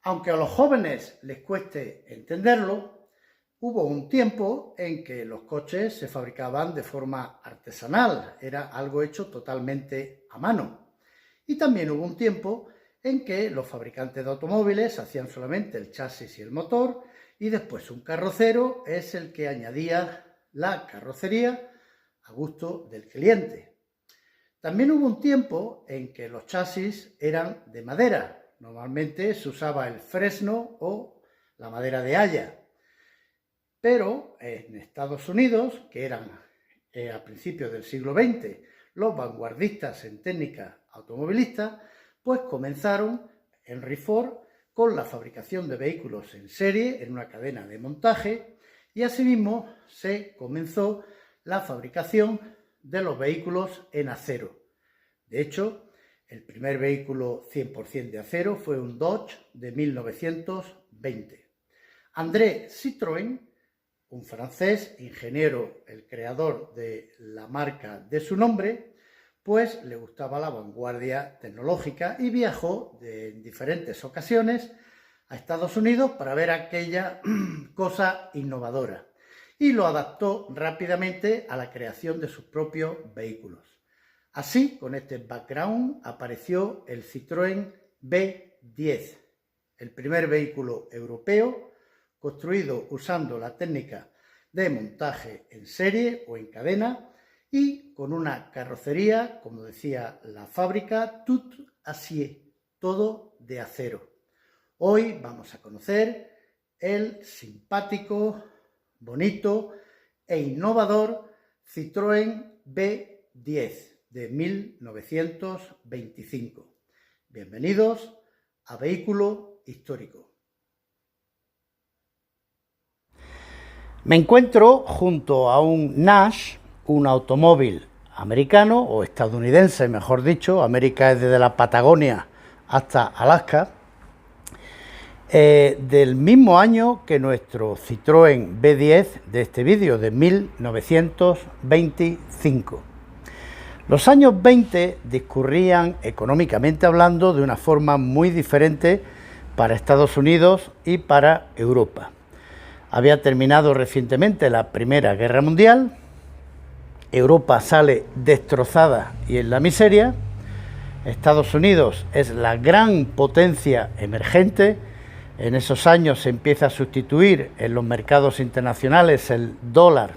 Aunque a los jóvenes les cueste entenderlo, hubo un tiempo en que los coches se fabricaban de forma artesanal, era algo hecho totalmente a mano. Y también hubo un tiempo en que los fabricantes de automóviles hacían solamente el chasis y el motor, y después un carrocero es el que añadía la carrocería a gusto del cliente. También hubo un tiempo en que los chasis eran de madera. Normalmente se usaba el fresno o la madera de haya. Pero en Estados Unidos, que eran a principios del siglo XX los vanguardistas en técnica automovilista, pues comenzaron Henry Ford con la fabricación de vehículos en serie en una cadena de montaje, y asimismo se comenzó la fabricación de los vehículos en acero. De hecho, el primer vehículo 100% de acero fue un Dodge de 1920. André Citroën, un francés, ingeniero, el creador de la marca de su nombre, pues le gustaba la vanguardia tecnológica y viajó en diferentes ocasiones a Estados Unidos para ver aquella cosa innovadora, y lo adaptó rápidamente a la creación de sus propios vehículos. Así, con este background, apareció el Citroën B10, el primer vehículo europeo construido usando la técnica de montaje en serie o en cadena y con una carrocería, como decía la fábrica, tout acier, todo de acero. Hoy vamos a conocer el simpático, bonito e innovador Citroën B10 de 1925. Bienvenidos a Vehículo Histórico. Me encuentro junto a un Nash, un automóvil americano o estadounidense, mejor dicho. América es desde la Patagonia hasta Alaska, del mismo año que nuestro Citroën B10 de este vídeo, de 1925. Los años 20 discurrían, económicamente hablando, de una forma muy diferente para Estados Unidos y para Europa. Había terminado recientemente la Primera Guerra Mundial, Europa sale destrozada y en la miseria, Estados Unidos es la gran potencia emergente. En esos años se empieza a sustituir en los mercados internacionales, el dólar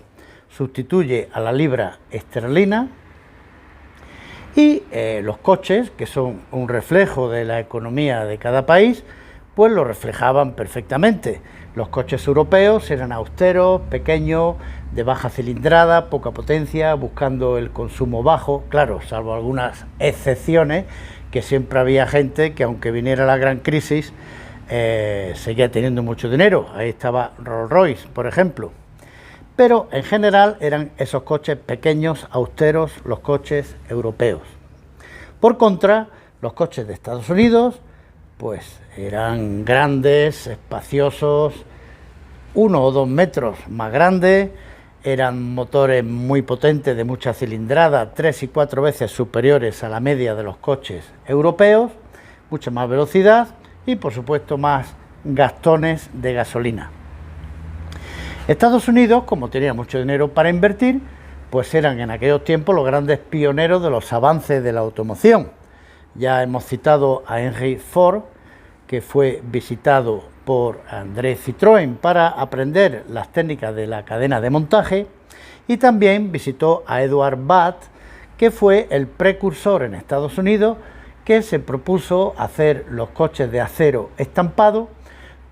sustituye a la libra esterlina, y los coches, que son un reflejo de la economía de cada país, pues lo reflejaban perfectamente. Los coches europeos eran austeros, pequeños, de baja cilindrada, poca potencia, buscando el consumo bajo, claro, salvo algunas excepciones, que siempre había gente que, aunque viniera la gran crisis, seguía teniendo mucho dinero. Ahí estaba Rolls-Royce, por ejemplo. Pero en general eran esos coches pequeños, austeros, los coches europeos. Por contra, los coches de Estados Unidos pues eran grandes, espaciosos, 1 o 2 metros más grandes, eran motores muy potentes de mucha cilindrada, 3 y 4 veces superiores a la media de los coches europeos, mucha más velocidad y por supuesto más gastones de gasolina. Estados Unidos, como tenía mucho dinero para invertir, pues eran en aquellos tiempos los grandes pioneros de los avances de la automoción. Ya hemos citado a Henry Ford, que fue visitado por André Citroën para aprender las técnicas de la cadena de montaje, y también visitó a Edward Bath, que fue el precursor en Estados Unidos que se propuso hacer los coches de acero estampado,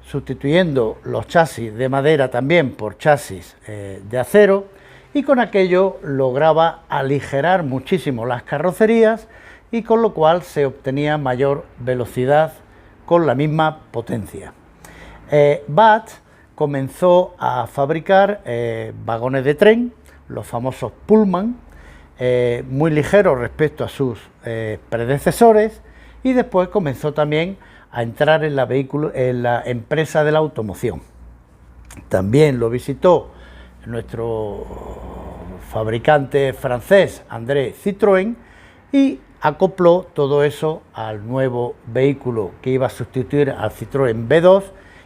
sustituyendo los chasis de madera también por chasis de acero, y con aquello lograba aligerar muchísimo las carrocerías, y con lo cual se obtenía mayor velocidad con la misma potencia. Bath comenzó a fabricar vagones de tren, los famosos Pullman, muy ligeros respecto a sus predecesores, y después comenzó también a entrar en la empresa de la automoción. También lo visitó nuestro fabricante francés André Citroën, y acopló todo eso al nuevo vehículo que iba a sustituir al Citroën B2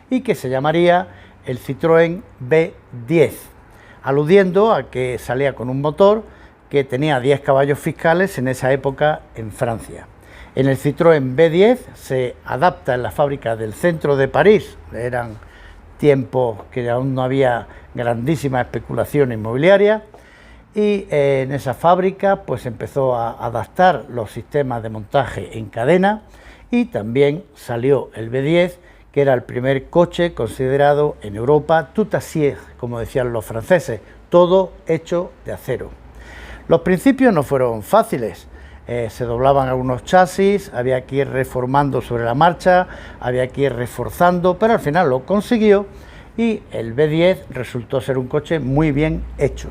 y que se llamaría el Citroën B10, aludiendo a que salía con un motor que tenía 10 caballos fiscales en esa época en Francia. En el Citroën B10 se adapta en la fábrica del centro de París, eran tiempos que aún no había grandísima especulación inmobiliaria, y en esa fábrica pues empezó a adaptar los sistemas de montaje en cadena, y también salió el B10, que era el primer coche considerado en Europa tout acier, como decían los franceses, todo hecho de acero. Los principios no fueron fáciles, se doblaban algunos chasis, había que ir reformando sobre la marcha, había que ir reforzando, pero al final lo consiguió y el B10 resultó ser un coche muy bien hecho.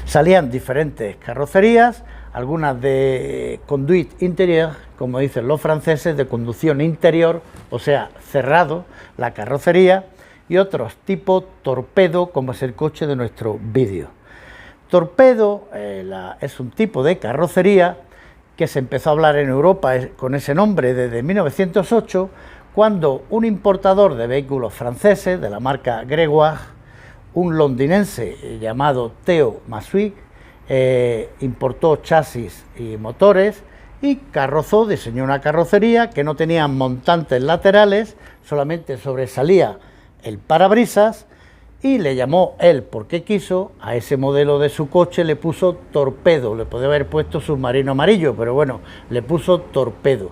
Salían diferentes carrocerías, algunas de conduite interior, como dicen los franceses, de conducción interior, o sea, cerrado la carrocería, y otros tipo torpedo, como es el coche de nuestro vídeo. Torpedo es un tipo de carrocería que se empezó a hablar en Europa con ese nombre desde 1908, cuando un importador de vehículos franceses de la marca Gregoire, un londinense llamado Theo Massuy, importó chasis y motores y diseñó una carrocería que no tenía montantes laterales, solamente sobresalía el parabrisas, y le llamó él, porque quiso, a ese modelo de su coche le puso torpedo. Le podía haber puesto submarino amarillo, pero bueno, le puso torpedo.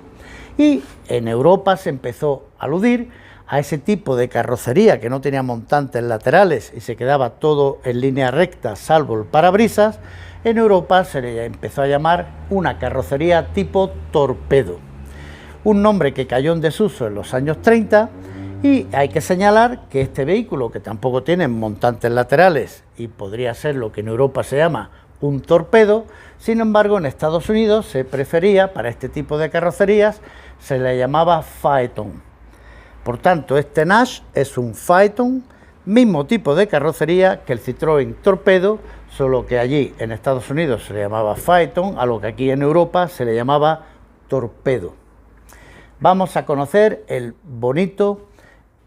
Y en Europa se empezó a aludir a ese tipo de carrocería que no tenía montantes laterales y se quedaba todo en línea recta, salvo el parabrisas. En Europa se le empezó a llamar una carrocería tipo torpedo, un nombre que cayó en desuso en los años 30, y hay que señalar que este vehículo, que tampoco tiene montantes laterales y podría ser lo que en Europa se llama un torpedo, sin embargo en Estados Unidos se prefería, para este tipo de carrocerías, se le llamaba Phaeton. Por tanto, este Nash es un Phaeton, mismo tipo de carrocería que el Citroën Torpedo, solo que allí en Estados Unidos se le llamaba Phaeton, a lo que aquí en Europa se le llamaba torpedo. Vamos a conocer el bonito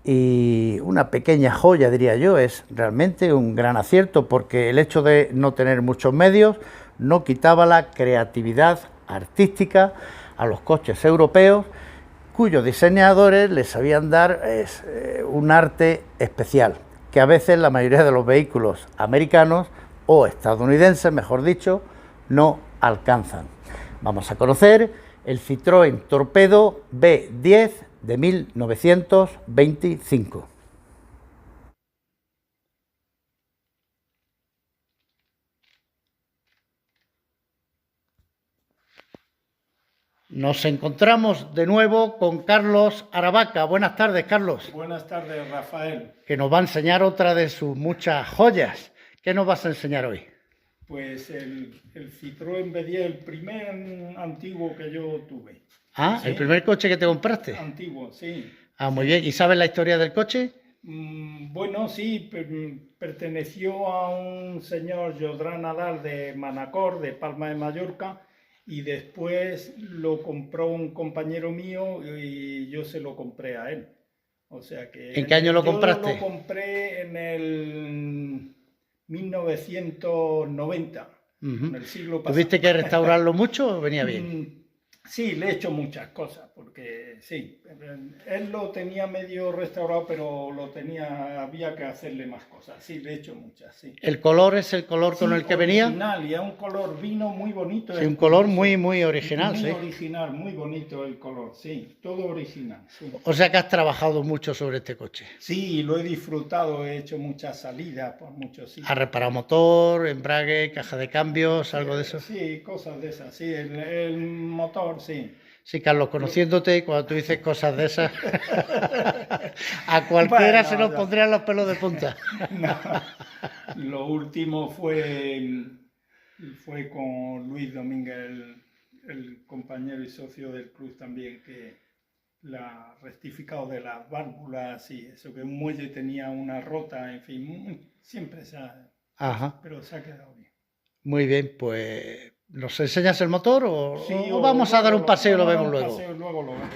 y una pequeña joya, diría yo, es realmente un gran acierto, porque el hecho de no tener muchos medios no quitaba la creatividad artística a los coches europeos, cuyos diseñadores les sabían dar un arte especial, que a veces la mayoría de los vehículos americanos o estadounidenses, mejor dicho, no alcanzan. Vamos a conocer el Citroën Torpedo B10 de 1925. Nos encontramos de nuevo con Carlos Aravaca. Buenas tardes, Carlos. Buenas tardes, Rafael. Que nos va a enseñar otra de sus muchas joyas. ¿Qué nos vas a enseñar hoy? Pues el Citroën B10, el primer antiguo que yo tuve. Ah, ¿sí? ¿El primer coche que te compraste? Antiguo, sí. Ah, muy bien. ¿Y sabes la historia del coche? Bueno, sí, perteneció a un señor Jodrán Nadal de Manacor, de Palma de Mallorca, y después lo compró un compañero mío y yo se lo compré a él. O sea que... ¿En qué año lo compraste? Yo lo compré en el 1990, en el siglo pasado. ¿Tuviste que restaurarlo mucho o venía bien? Sí, le he hecho muchas cosas, porque sí, él lo tenía medio restaurado, pero había que hacerle más cosas. Sí, le he hecho muchas, sí. ¿El color es el color con el que venía? Original, y es un color vino muy bonito. Sí, un color muy original, sí. Muy original, muy bonito el color, sí, todo original. Sí. O sea que has trabajado mucho sobre este coche. Sí, lo he disfrutado, he hecho muchas salidas por muchos sitios. ¿Has reparado motor, embrague, caja de cambios, algo de eso? Sí, cosas de esas, sí, el motor, sí. Sí, Carlos, conociéndote, cuando tú dices cosas de esas, a cualquiera bueno, se nos pondrían los pelos de punta. No. Lo último fue con Luis Domínguez, el compañero y socio del club también, que la rectificado de las válvulas y eso, que un muelle tenía una rota, en fin, siempre se ha... Ajá. Pero se ha quedado bien. Muy bien, pues ¿Nos enseñas el motor o, Sí, o vamos a dar un paseo y lo vemos un luego? paseo y luego lo vemos.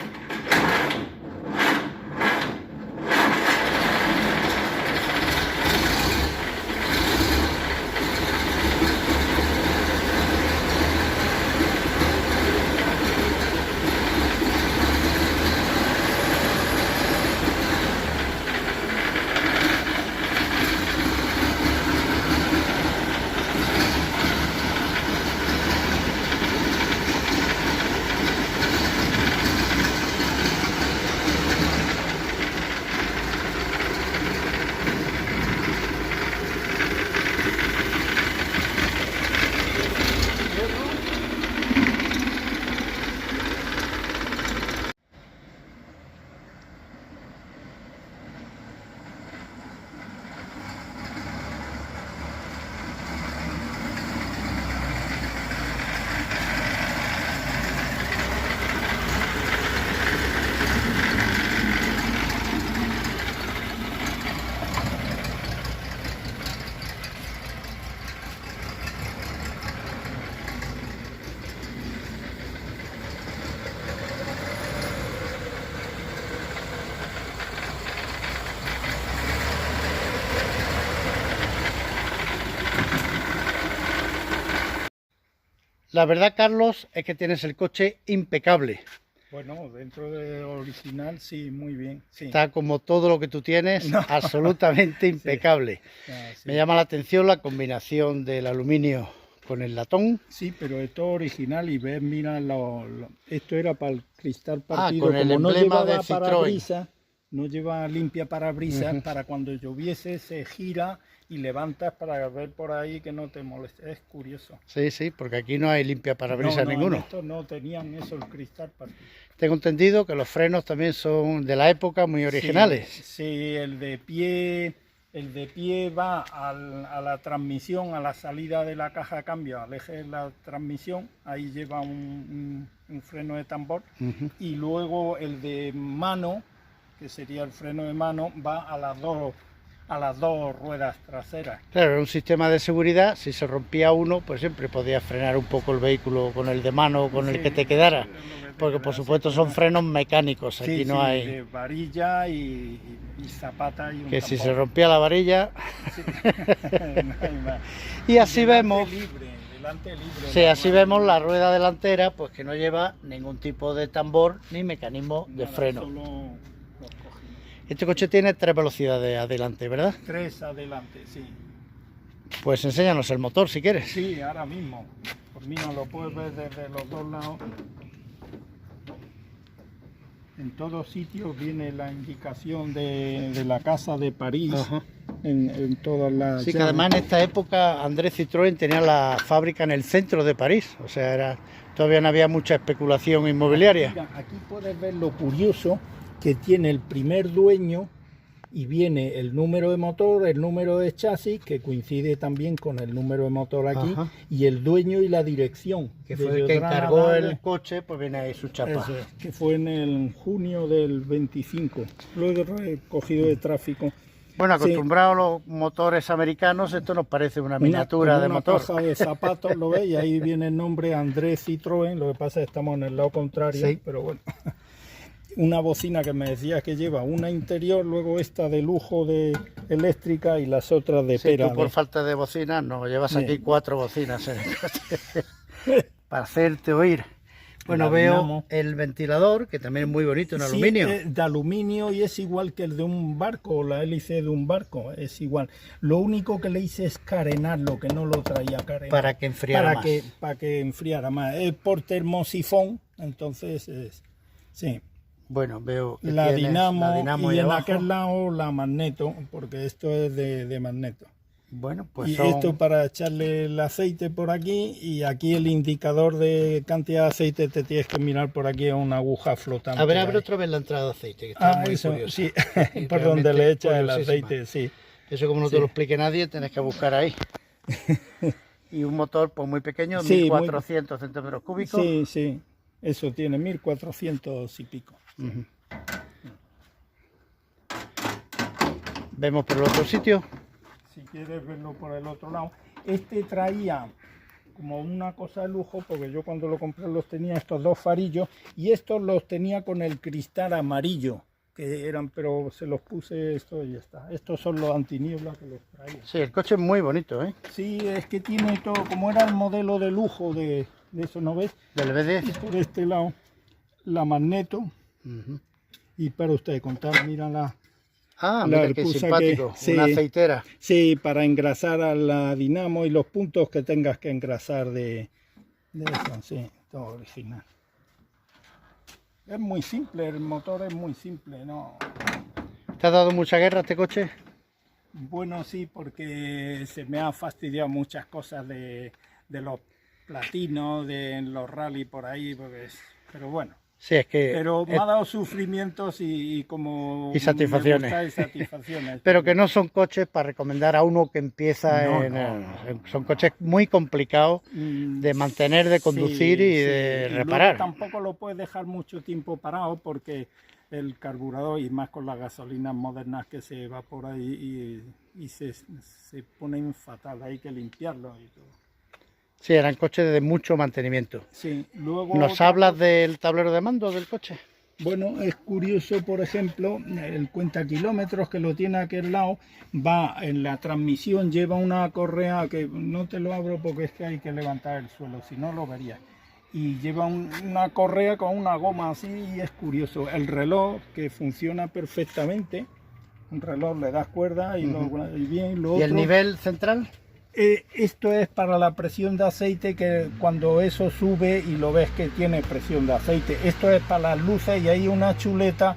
La verdad, Carlos, es que tienes el coche impecable. Bueno, dentro de original, sí, muy bien. Sí. Está como todo lo que tú tienes, No. absolutamente impecable. Ah, sí. Me llama la atención la combinación del aluminio con el latón. Sí, pero es todo original y ves, mira, esto era para el cristal partido, con el como no emblema llevaba de Citroën. parabrisas, no lleva limpia parabrisas, para cuando lloviese se gira y levantas para ver por ahí que no te moleste. Es curioso. Sí, sí, porque aquí no hay limpia parabrisas No, ninguno. en estos no tenían eso, el cristal partido. Tengo entendido que los frenos también son de la época, muy originales. Sí, el de pie va a la transmisión, a la salida de la caja de cambio, al eje de la transmisión, ahí lleva un freno de tambor. Y luego el de mano, que sería el freno de mano, va a las dos ruedas traseras. Claro, era un sistema de seguridad. Si se rompía uno, pues siempre podías frenar un poco el vehículo con el de mano o con el que te quedara. Porque por supuesto son frenos mecánicos, aquí no hay... de varilla y zapata y un Que si tambor. se rompía la varilla... Sí. No hay más. Y así Delante vemos... delante libre. Sí, así vemos la rueda delantera, pues que no lleva ningún tipo de tambor ni mecanismo de freno. Solo los cogimos. Este coche tiene 3 velocidades adelante, ¿verdad? 3 adelante, sí. Pues enséñanos el motor si quieres. Sí, ahora mismo. Por mí no lo puedes ver desde los dos lados. En todos sitios viene la indicación de la casa de París. Ajá. En todas las... Sí, que además en esta época André Citroën tenía la fábrica en el centro de París, o sea, todavía no había mucha especulación inmobiliaria. Mira, aquí puedes ver lo curioso que tiene el primer dueño y viene el número de motor, el número de chasis, que coincide también con el número de motor aquí, Ajá. y el dueño y la dirección. Que fue el que encargó el coche, pues viene ahí su chapa. Eso es, que fue en el junio del 25. Lo he recogido de tráfico. Bueno, acostumbrados a los motores americanos, esto nos parece una miniatura de motor. Una caja de zapatos, lo ves, y ahí viene el nombre André Citroën, lo que pasa es que estamos en el lado contrario, Sí. pero bueno. Una bocina que me decía que lleva una interior, luego esta de lujo de eléctrica y las otras de Sí, pera. tú por falta de bocinas, no, llevas Sí. aquí 4 bocinas en el coche para hacerte oír. Bueno, La veo Dinamo. el ventilador, que también es muy bonito, en Sí, aluminio. de aluminio y es igual que el de un barco, la hélice de un barco, es igual. Lo único que le hice es carenarlo, que no lo traía carenado. Para que enfriara más. Para que enfriara más. Es por termosifón, entonces, sí. Bueno, veo que La tienes Dinamo, la Dinamo y ahí en abajo. aquel lado la Magneto, porque esto es de Magneto. Bueno, pues Y son... esto para echarle el aceite por aquí, y aquí el indicador de cantidad de aceite te tienes que mirar por aquí a una aguja flotante. A ver, abre ahí. otra vez la entrada de aceite, que está muy Eso, curiosa. sí, Y por donde realmente le echas el curiosísima. aceite, sí. Eso como no te lo explique nadie, tienes que buscar ahí. Y un motor pues muy pequeño, Sí, 1400 centímetros cúbicos. Sí, sí, eso tiene 1400 y pico. Ujú. Vemos por el otro sitio. Si quieres verlo por el otro lado. Este traía como una cosa de lujo, porque yo cuando lo compré los tenía estos dos farillos y estos los tenía con el cristal amarillo, que eran, pero se los puse esto y ya está. Estos son los antinieblas que los traía. Sí, el coche es muy bonito, ¿eh? Sí, es que tiene todo, como era el modelo de lujo de eso, ¿no ves? Del Y B10. por este lado, la magneto, Ujú. y para usted contar, mira la Mira qué arpusa simpático, sí, una aceitera. sí, para engrasar a la dinamo y los puntos que tengas que engrasar de eso, sí, todo original. Es muy simple, el motor es muy simple, ¿no? ¿Te ha dado mucha guerra este coche? Bueno, sí, porque se me han fastidiado muchas cosas de los platinos, de los rally por ahí, pero bueno. Sí, es que... Pero me ha dado sufrimientos y como Y satisfacciones. me gusta, y satisfacciones. Pero que no son coches para recomendar a uno que empieza son coches muy complicados de mantener, de conducir y de reparar. Luego tampoco lo puedes dejar mucho tiempo parado porque el carburador, y más con las gasolinas modernas que se evapora y se ponen fatal, hay que limpiarlo y todo. Sí, eran coches de mucho mantenimiento. Sí, luego ¿Nos hablas del tablero de mando del coche? bueno, es curioso, por ejemplo, el cuenta kilómetros que lo tiene a aquel lado, va en la transmisión, lleva una correa que no te lo abro porque es que hay que levantar el suelo, si no lo verías. Y lleva una correa con una goma así y es curioso. El reloj que funciona perfectamente, un reloj le das cuerda y, y bien, lo ¿Y el otro, nivel central? esto es para la presión de aceite, que cuando eso sube y lo ves que tiene presión de aceite. Esto es para las luces y hay una chuleta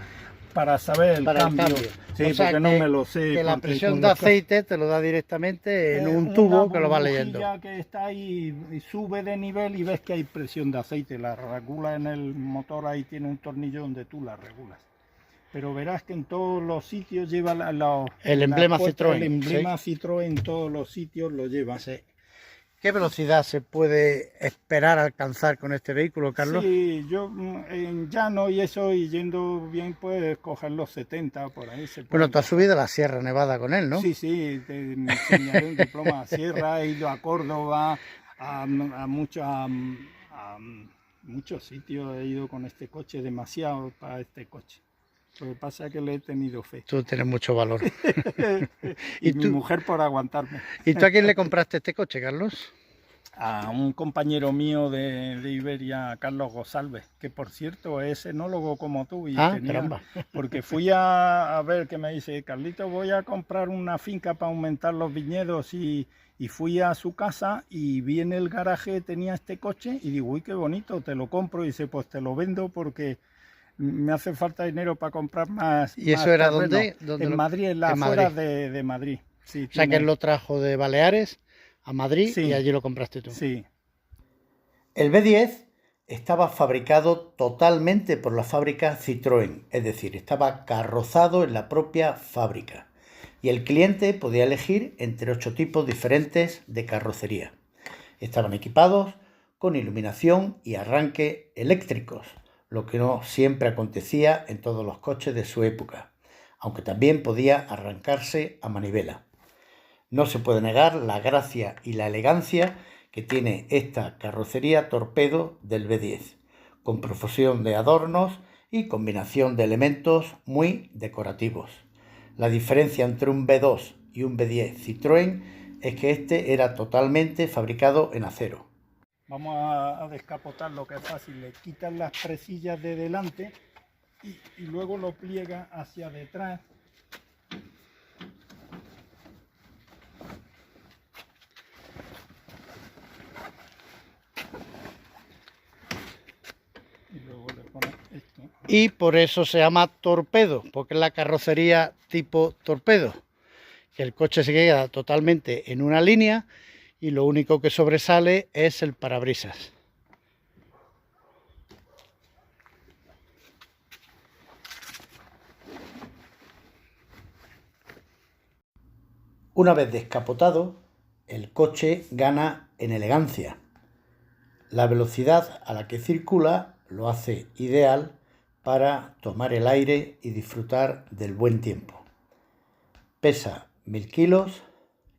para saber el cambio. Sí, o sea, porque no me lo sé. Que la presión de aceite te lo da directamente en un tubo que lo va leyendo. Que está ahí y sube de nivel y ves que hay presión de aceite. La regula en el motor, ahí tiene un tornillo donde tú la regulas. Pero verás que en todos los sitios lleva el emblema Citroën. El emblema Citroën en todos los sitios lo lleva. Sí. ¿Qué velocidad se puede esperar alcanzar con este vehículo, Carlos? Sí, yo en llano y eso, y yendo bien, puedes coger los 70 por ahí. Bueno, tú has subido a la Sierra Nevada con él, ¿no? Sí, sí, te enseñaré un diploma a Sierra, he ido a Córdoba, a muchos sitios he ido con este coche, demasiado para este coche. Lo que pasa es que le he tenido fe. Tú tienes mucho valor. y mi mujer por aguantarme. ¿Y tú a quién le compraste este coche, Carlos? A un compañero mío de Iberia, Carlos Gosalves, que por cierto es enólogo como tú. Y caramba. Porque fui a ver, que me dice, Carlito, voy a comprar una finca para aumentar los viñedos, y fui a su casa y vi en el garaje, tenía este coche y digo, uy, qué bonito, te lo compro. Y dice, pues te lo vendo porque me hace falta dinero para comprar más. ¿Y eso era dónde? En Madrid, en las afueras de Madrid. Sí, o sea, que él lo trajo de Baleares a Madrid, sí, y allí lo compraste tú. Sí. El B10 estaba fabricado totalmente por la fábrica Citroën, es decir, estaba carrozado en la propia fábrica. Y el cliente podía elegir entre 8 tipos diferentes de carrocería. Estaban equipados con iluminación y arranque eléctricos, lo que no siempre acontecía en todos los coches de su época, aunque también podía arrancarse a manivela. No se puede negar la gracia y la elegancia que tiene esta carrocería torpedo del B10, con profusión de adornos y combinación de elementos muy decorativos. La diferencia entre un B2 y un B10 Citroën es que este era totalmente fabricado en acero. Vamos a descapotar, lo que es fácil, le quitan las presillas de delante y luego lo pliega hacia detrás. Y luego le pones esto. Y por eso se llama torpedo, porque es la carrocería tipo torpedo, que el coche se queda totalmente en una línea y lo único que sobresale es el parabrisas. Una vez descapotado, el coche gana en elegancia. La velocidad a la que circula lo hace ideal para tomar el aire y disfrutar del buen tiempo. Pesa 1000 kilos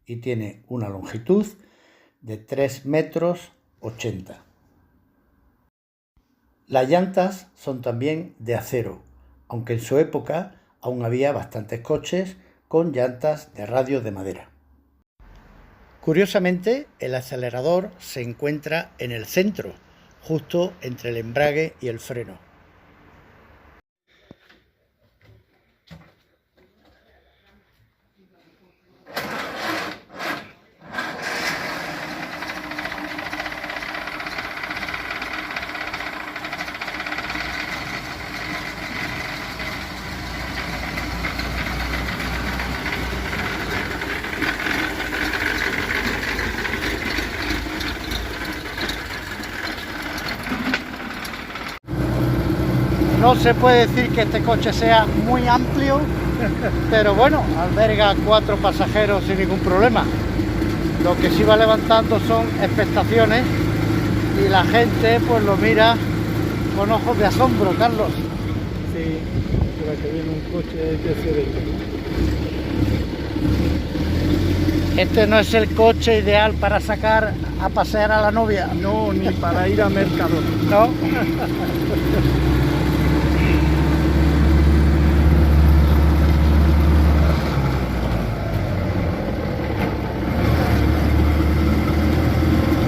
y tiene una longitud de 3,80 metros. Las llantas son también de acero, aunque en su época aún había bastantes coches con llantas de radios de madera. Curiosamente, el acelerador se encuentra en el centro, justo entre el embrague y el freno. No se puede decir que este coche sea muy amplio, pero bueno, alberga 4 pasajeros sin ningún problema. Lo que sí va levantando son expectaciones y la gente pues lo mira con ojos de asombro, Carlos. Sí, para que viene un coche de CDI. Este no es el coche ideal para sacar a pasear a la novia. No, ni para ir a mercado. ¿No?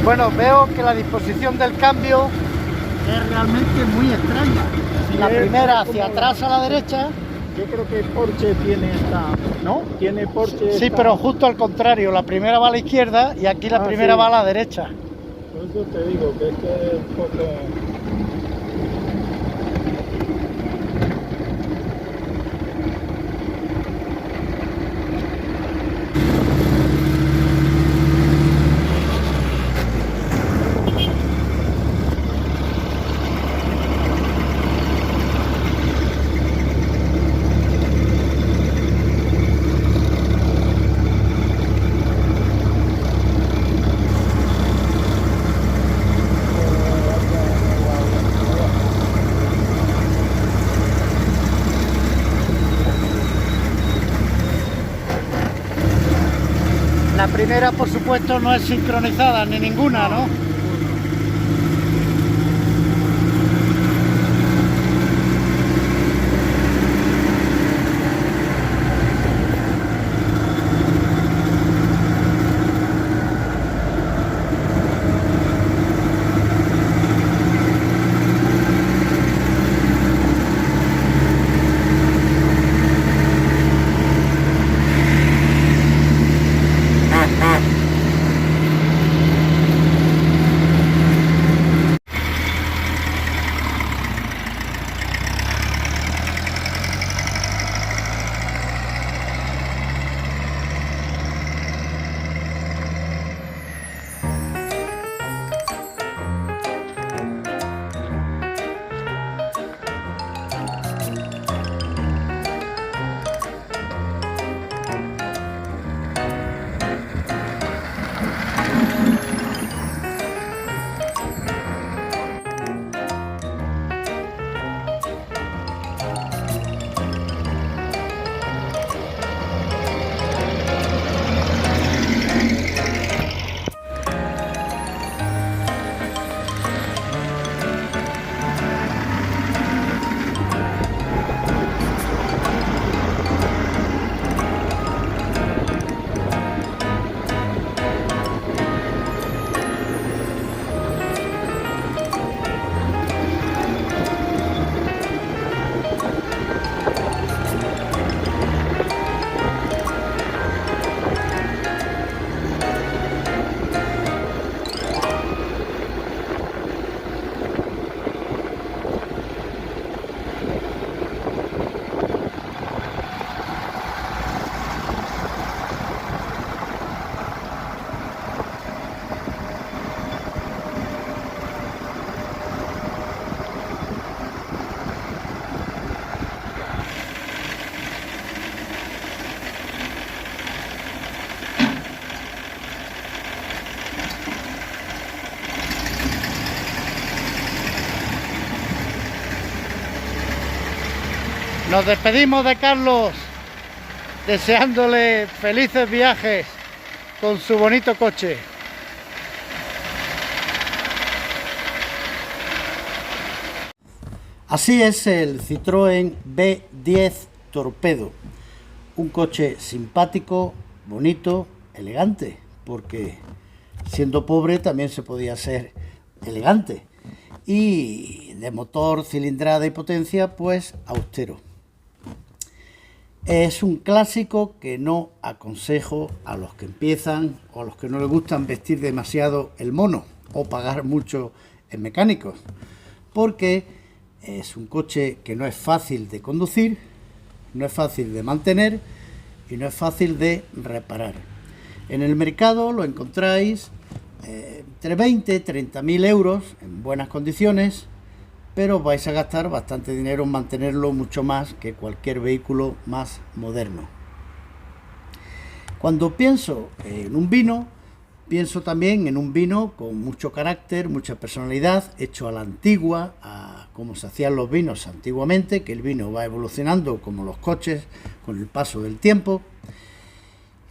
Bueno, veo que la disposición del cambio es realmente muy extraña. Sí, La primera hacia atrás a la derecha. Yo creo que Porsche tiene esta, ¿no? Tiene Porsche. Sí, esta... pero justo al contrario, la primera va a la izquierda y aquí la primera sí. va a la derecha. Por eso te digo que es un poco... La primera, por supuesto, no es sincronizada ni ninguna, ¿no? Nos despedimos de Carlos, deseándole felices viajes con su bonito coche. Así es el Citroën B10 Torpedo, un coche simpático, bonito, elegante, porque siendo pobre también se podía ser elegante, y de motor, cilindrada y potencia, pues austero. Es un clásico que no aconsejo a los que empiezan o a los que no les gustan vestir demasiado el mono o pagar mucho en mecánicos, porque es un coche que no es fácil de conducir, no es fácil de mantener y no es fácil de reparar. En el mercado lo encontráis entre 20 y 30.000 euros en buenas condiciones, pero vais a gastar bastante dinero en mantenerlo, mucho más que cualquier vehículo más moderno. Cuando pienso en un vino, pienso también en un vino con mucho carácter, mucha personalidad, hecho a la antigua, a como se hacían los vinos antiguamente, que el vino va evolucionando como los coches con el paso del tiempo.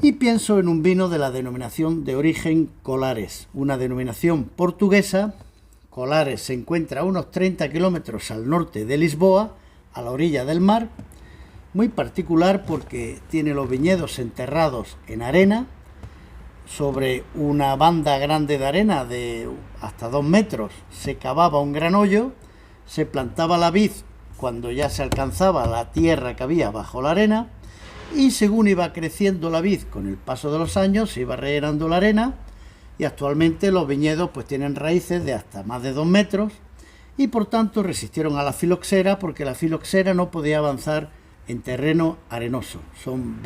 Y pienso en un vino de la denominación de origen Colares, una denominación portuguesa. Colares se encuentra a unos 30 kilómetros al norte de Lisboa, a la orilla del mar, muy particular porque tiene los viñedos enterrados en arena, sobre una banda grande de arena de hasta 2 metros se cavaba un gran hoyo, se plantaba la vid cuando ya se alcanzaba la tierra que había bajo la arena, y según iba creciendo la vid con el paso de los años se iba rellenando la arena, y actualmente los viñedos pues tienen raíces de hasta más de 2 metros y por tanto resistieron a la filoxera, porque la filoxera no podía avanzar en terreno arenoso. Son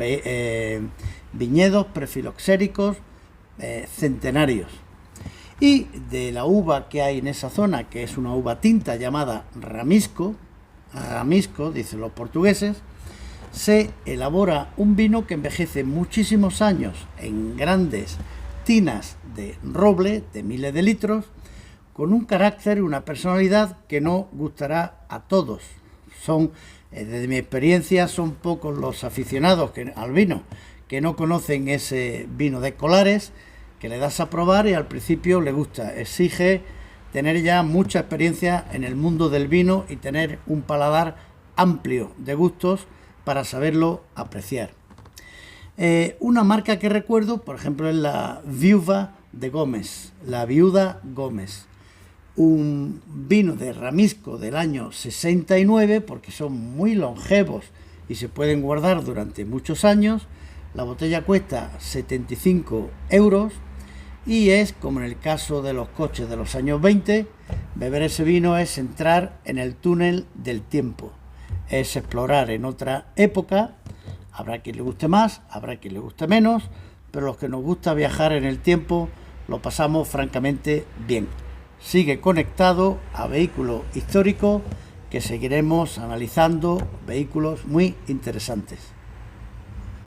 viñedos prefiloxéricos centenarios. Y de la uva que hay en esa zona, que es una uva tinta llamada Ramisco, dicen los portugueses, se elabora un vino que envejece muchísimos años en grandes tinas de roble de miles de litros, con un carácter y una personalidad que no gustará a todos. Desde mi experiencia, son pocos los aficionados al vino que no conocen ese vino de Colares, que le das a probar y al principio le gusta. Exige tener ya mucha experiencia en el mundo del vino y tener un paladar amplio de gustos para saberlo apreciar. Una marca que recuerdo, por ejemplo, es la Viuda de Gómez, la Viuda Gómez, un vino de Ramisco del año 69, porque son muy longevos y se pueden guardar durante muchos años. La botella cuesta 75 euros y es, como en el caso de los coches de los años 20, beber ese vino es entrar en el túnel del tiempo, es explorar en otra época. Habrá quien le guste más, habrá quien le guste menos, pero los que nos gusta viajar en el tiempo lo pasamos francamente bien. Sigue conectado a Vehículo Histórico, que seguiremos analizando vehículos muy interesantes.